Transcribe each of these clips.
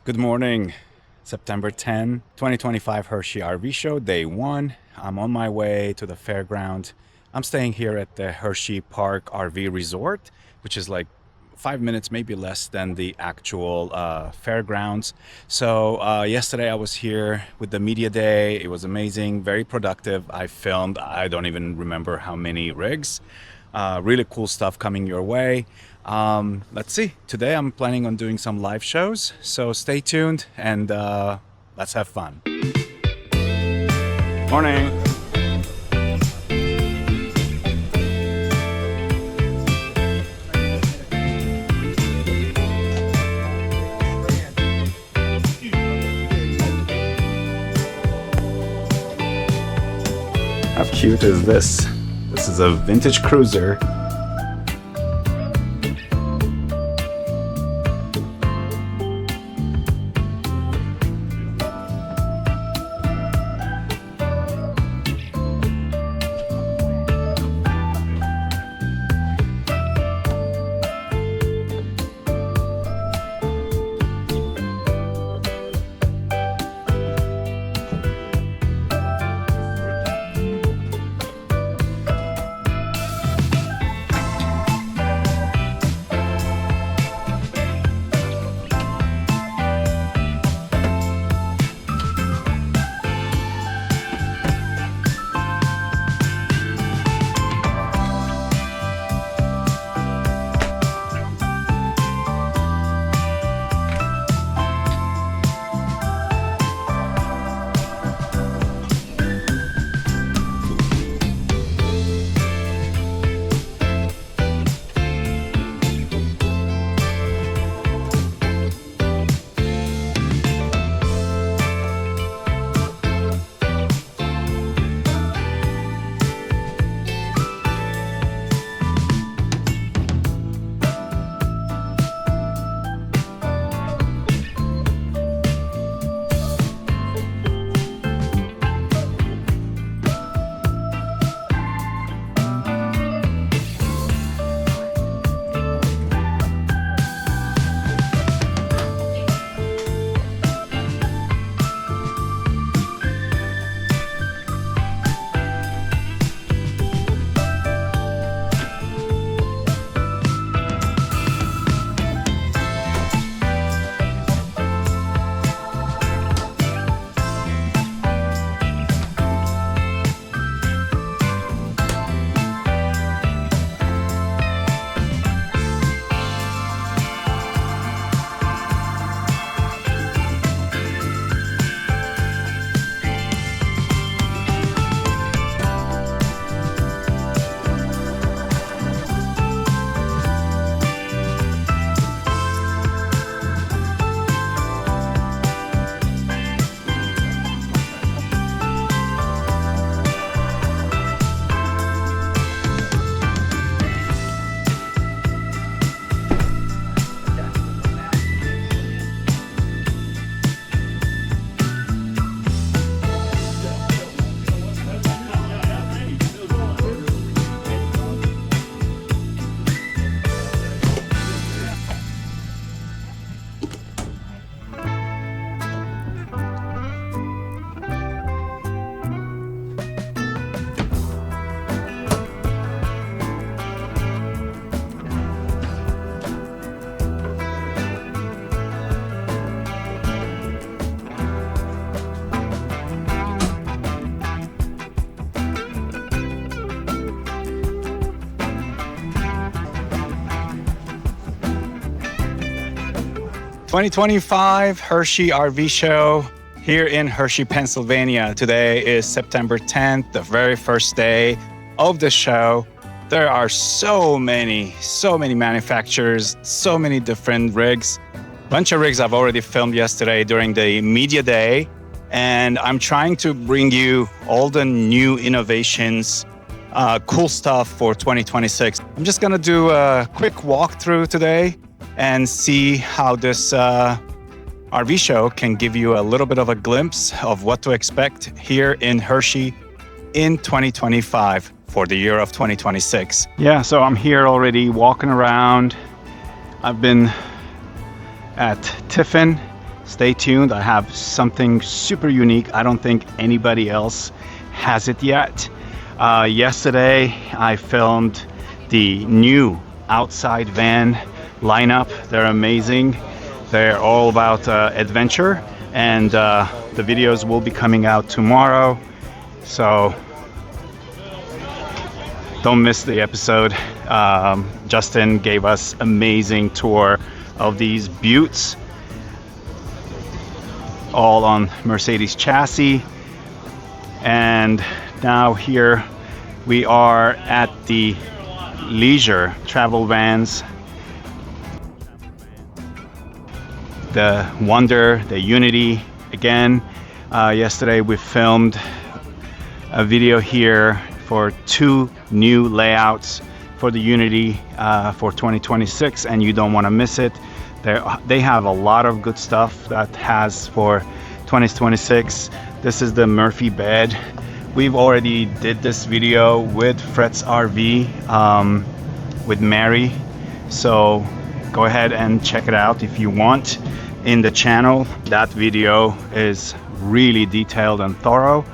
Good morning, September 10, 2025 Hershey RV show, day one. I'm on my way to the fairground. I'm staying here at the Hershey Park RV Resort, which is like 5 minutes, maybe less than the actual fairgrounds. So yesterday I was here with the media day. It was amazing, very productive. I filmed, I don't even remember how many rigs. Really cool stuff coming your way. Let's see. Today I'm planning on doing some live shows, so stay tuned and let's have fun. Morning. How cute is this? This is a vintage cruiser. '25 Hershey RV show here in Hershey, Pennsylvania. Today is September 10th, the very first day of the show. There are so many manufacturers, so many different rigs. Bunch of rigs I've already filmed yesterday during the media day, and I'm trying to bring you all the new innovations, cool stuff for 2026. I'm just gonna do a quick walkthrough today and see how this RV show can give you a little bit of a glimpse of what to expect here in Hershey in 2025 for the year of 2026. Yeah, so I'm here already walking around. I've been at Tiffin stay tuned. I have something super unique. I don't think anybody else has it yet. Yesterday I filmed the new outside van lineup. They're amazing. They're all about adventure, and the videos will be coming out tomorrow, so don't miss the episode. Justin gave us amazing tour of these buttes, all on Mercedes chassis. And now here we are at the leisure travel vans, the Wonder, the Unity. Again, yesterday we filmed a video here for 2 new layouts for the Unity for 2026, and you don't want to miss it. They have a lot of good stuff that has for 2026. This is the Murphy bed. We've already did this video with Fred's RV with Mary, so go ahead and check it out if you want in the channel. That video is really detailed and thorough.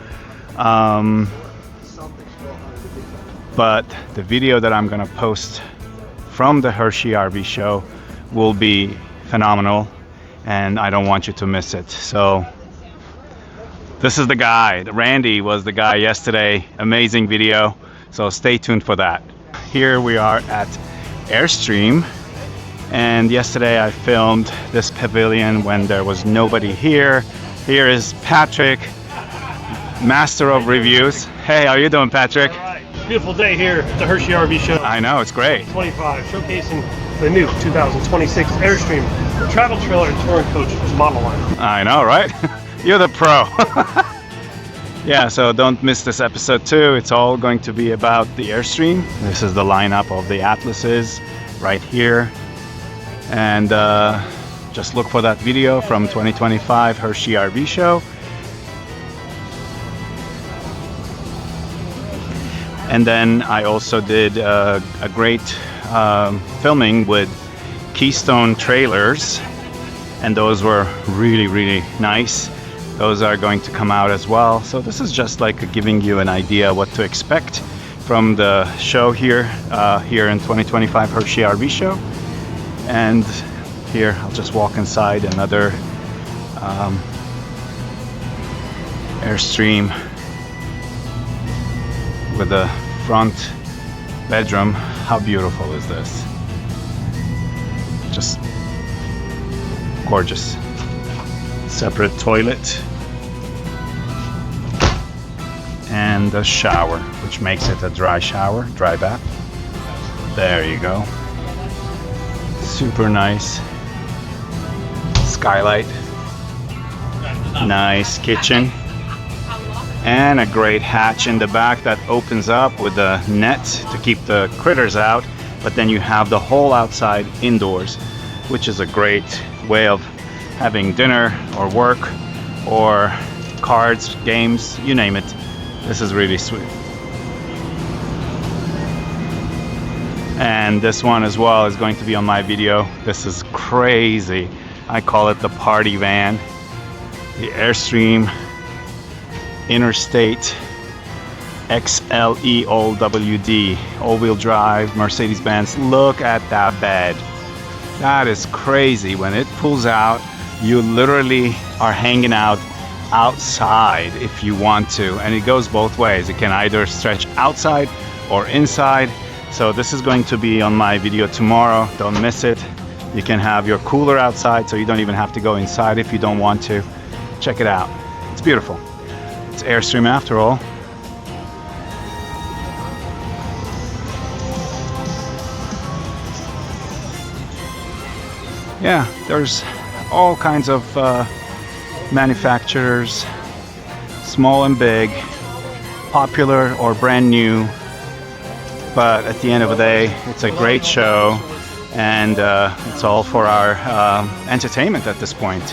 But the video that I'm gonna post from the Hershey RV show will be phenomenal, and I don't want you to miss it. So this is the guy. Randy was the guy yesterday. Amazing video, so stay tuned for that. Here we are at Airstream, and yesterday I filmed this pavilion when there was nobody here. Here is Patrick, master of reviews. Hey, how you doing, Patrick? Beautiful day here at the Hershey RV show. I know, it's great. 25, showcasing the new 2026 Airstream travel trailer and touring coach model line. I know, right? You're the pro. Yeah, so don't miss this episode too. It's all going to be about the Airstream. This is the lineup of the Atlases right here. And just look for that video from 2025 Hershey RV show. And then I also did a great filming with Keystone trailers, and those were really nice. Those are going to come out as well. So this is just like giving you an idea what to expect from the show here in 2025 Hershey RV show. And here I'll just walk inside another Airstream with the front bedroom. How beautiful is this? Just gorgeous. Separate toilet and a shower, which makes it a dry shower, dry bath. There you go. Super nice skylight. Nice kitchen. And a great hatch in the back that opens up with a net to keep the critters out, but then you have the whole outside indoors, which is a great way of having dinner or work or cards, games, you name it. This is really sweet. And this one as well is going to be on my video. This is crazy. I call it the party van. The Airstream Interstate XLE all-WD, all-wheel drive, Mercedes-Benz. Look at that bed. That is crazy. When it pulls out, you literally are hanging out outside if you want to, and it goes both ways. It can either stretch outside or inside. So this is going to be on my video tomorrow. Don't miss it. You can have your cooler outside, so you don't even have to go inside if you don't want to. Check it out. It's beautiful. It's Airstream after all. Yeah, there's all kinds of manufacturers, small and big, popular or brand new. But at the end of the day, it's a great show, and it's all for our entertainment at this point.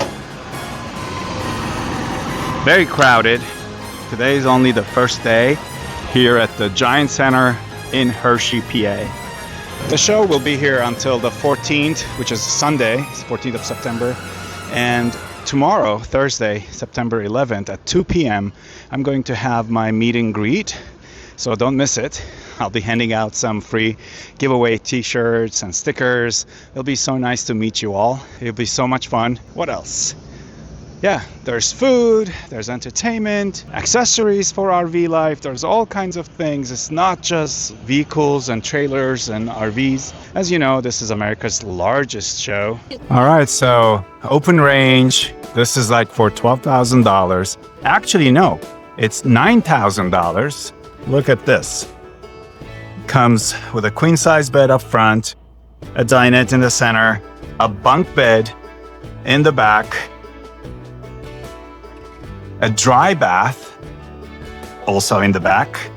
Very crowded. Today is only the first day here at the Giant Center in Hershey, PA. The show will be here until the 14th, which is Sunday, it's 14th of September. And tomorrow, Thursday, September 11th at 2 p.m., I'm going to have my meet and greet. So don't miss it. I'll be handing out some free giveaway t-shirts and stickers. It'll be so nice to meet you all. It'll be so much fun. What else? Yeah, there's food, there's entertainment, accessories for RV life. There's all kinds of things. It's not just vehicles and trailers and RVs. As you know, this is America's largest show. All right, so open range. This is like for $12,000. Actually, no, it's $9,000. Look at this. Comes with a queen size bed up front, a dinette in the center, a bunk bed in the back, a dry bath also in the back,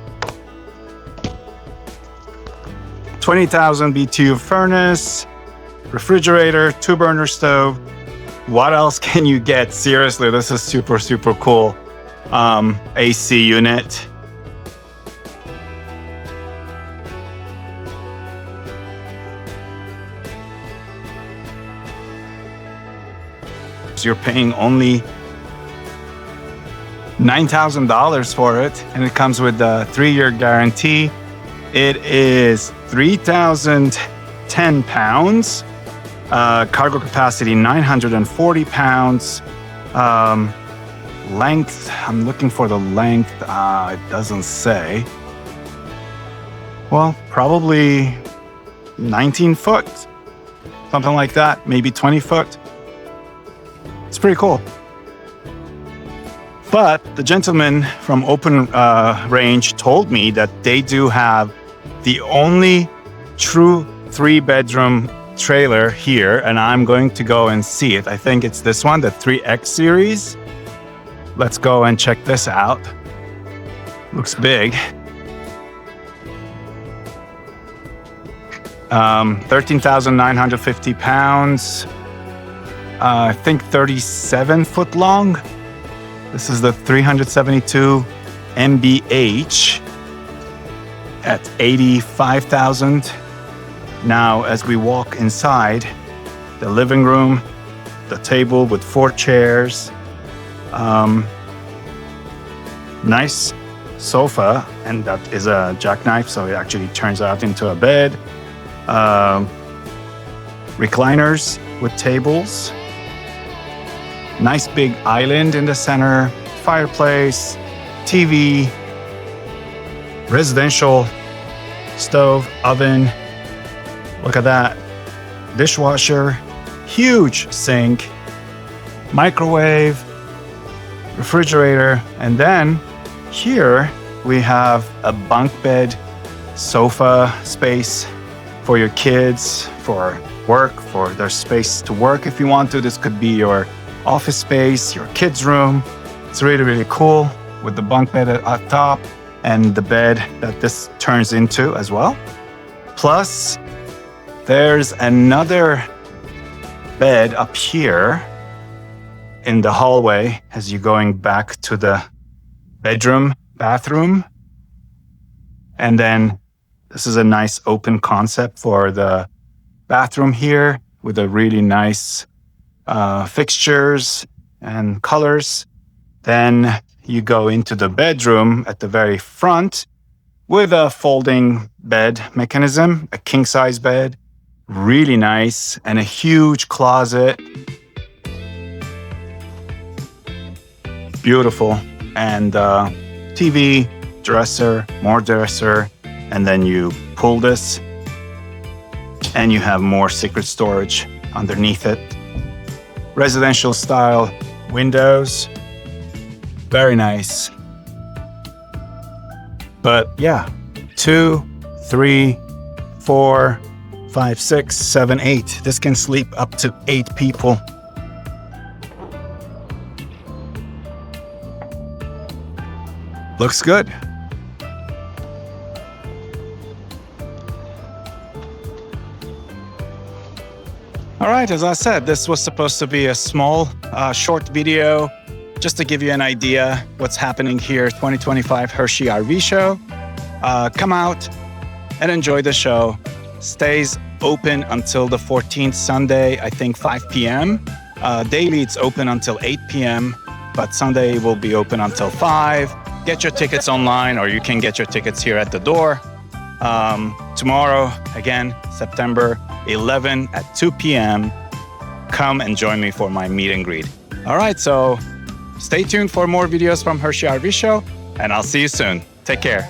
20,000 BTU furnace, refrigerator, 2-burner stove. What else can you get? Seriously, this is super, super cool. AC unit. You're paying only $9,000 for it, and it comes with a 3-year guarantee. It is 3,010 pounds, cargo capacity 940 pounds, length, I'm looking for the length, it doesn't say. Well, probably 19 foot, something like that, maybe 20 foot. It's pretty cool. But the gentleman from Open Range told me that they do have the only true 3-bedroom trailer here, and I'm going to go and see it. I think it's this one, the 3X series. Let's go and check this out. Looks big. 13,950 pounds. I think 37 foot long. This is the 372 MBH at 85,000. Now, as we walk inside the living room, the table with 4 chairs, nice sofa, and that is a jackknife, so it actually turns out into a bed. Recliners with tables. Nice big island in the center, fireplace, TV, residential stove, oven. Look at that. Dishwasher, huge sink, microwave, refrigerator, and then here we have a bunk bed, sofa space for your kids, for work, for their space to work if you want to. This could be your office space, your kids' room. It's really, really cool with the bunk bed at top and the bed that this turns into as well. Plus, there's another bed up here in the hallway as you're going back to the bathroom. And then this is a nice open concept for the bathroom here with a really nice fixtures and colors. Then you go into the bedroom at the very front with a folding bed mechanism, a king-size bed, really nice, and a huge closet. Beautiful. And TV, dresser, more dresser, and then you pull this and you have more secret storage underneath it. Residential style windows, very nice. But yeah, 2, 3, 4, 5, 6, 7, 8. This can sleep up to 8 people. Looks good. All right, as I said, this was supposed to be a small, short video just to give you an idea what's happening here, 2025 Hershey RV show. Come out and enjoy the show. Stays open until the 14th Sunday, I think 5 p.m. Daily, it's open until 8 p.m., but Sunday will be open until 5. Get your tickets online, or you can get your tickets here at the door. Tomorrow, again, September 11 at 2 p.m. Come and join me for my meet and greet. All right, so stay tuned for more videos from Hershey RV Show, and I'll see you soon. Take care.